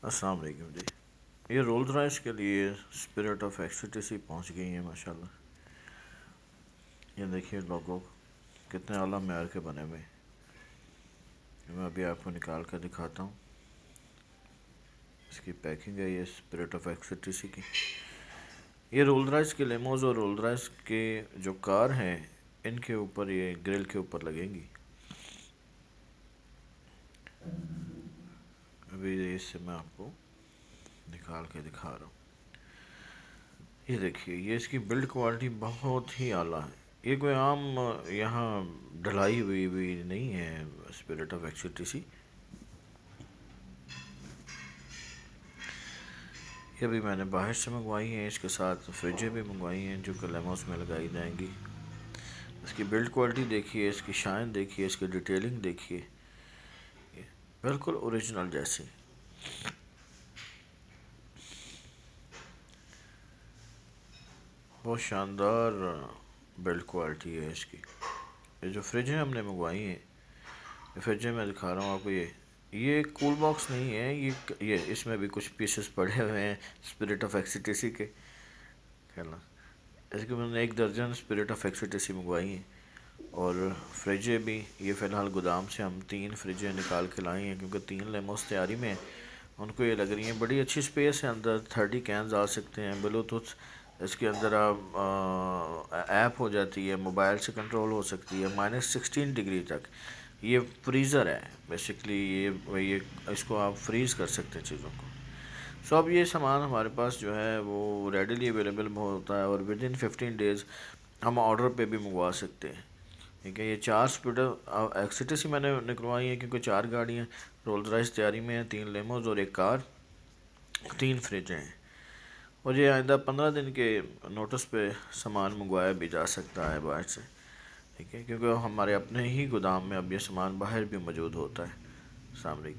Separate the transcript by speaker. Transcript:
Speaker 1: السلام علیکم جی۔ یہ رولز رائس کے لیے اسپرٹ آف ایکسٹیسی پہنچ گئی ہیں ماشاءاللہ۔ یہ دیکھیے لوگو کتنے اعلیٰ معیار کے بنے ہوئے ہیں۔ میں ابھی آپ کو نکال کر دکھاتا ہوں۔ اس کی پیکنگ ہے یہ اسپرٹ آف ایکسٹیسی کی۔ یہ رولز رائس کے لیموز اور رولز رائس کے جو کار ہیں ان کے اوپر یہ گرل کے اوپر لگیں گی۔ ابھی اس سے میں آپ کو نکال کے دکھا رہا ہوں۔ یہ دیکھیے یہ اس کی بلڈ کوالٹی بہت ہی اعلیٰ ہے۔ یہ کوئی عام یہاں ڈھلائی ہوئی نہیں ہے اسپرٹ آف ایکسٹیسی۔ یہ بھی میں نے باہر سے منگوائی ہیں، اس کے ساتھ فریجیں بھی منگوائی ہیں جو کہ لیموس میں لگائی جائیں گی۔ اس کی بلڈ کوالٹی دیکھیے، اس کی شائن دیکھیے، اس کی ڈیٹیلنگ دیکھیے، بالکل اوریجنل جیسی۔ بہت شاندار بلڈ کوالٹی ہے اس کی۔ یہ جو فریجیں ہم نے منگوائی ہیں، یہ فریجیں میں دکھا رہا ہوں آپ کو۔ یہ کول باکس نہیں ہے، یہ اس میں بھی کچھ پیسز پڑے ہوئے ہیں اسپرٹ آف ایکسٹیسی کے۔ اس کے میں نے 1 درجن اسپرٹ آف ایکسٹیسی منگوائی ہیں، اور فریجیں بھی یہ فی الحال گودام سے ہم 3 فریجیں نکال کے لائی ہیں، کیونکہ 3 لیموس تیاری میں ہیں۔ ان کو یہ لگ رہی ہیں بڑی اچھی سپیس ہے، اندر 30 کینز آ سکتے ہیں، بلوٹوتھ اس کے اندر آپ ایپ ہو جاتی ہے، موبائل سے کنٹرول ہو سکتی ہے -16 ڈگری تک۔ یہ فریزر ہے بیسیکلی، یہ اس کو آپ فریز کر سکتے ہیں چیزوں کو۔ اب یہ سامان ہمارے پاس جو ہے وہ ریڈیلی اویلیبل ہوتا ہے، اور ودن 15 ڈیز ہم آرڈر پہ بھی منگوا سکتے ہیں۔ ٹھیک ہے، یہ 4 اسپرٹ ایکسٹیسی میں نے نکلوائی ہیں، کیونکہ 4 گاڑیاں رولز رائس تیاری میں ہیں، 3 لیموز اور 1 کار، 3 فریجیں ہیں۔ اور یہ آئندہ 15 دن کے نوٹس پہ سامان منگوایا بھی جا سکتا ہے باہر سے۔ ٹھیک ہے، کیونکہ ہمارے اپنے ہی گودام میں اب یہ سامان باہر بھی موجود ہوتا ہے۔ السلام علیکم۔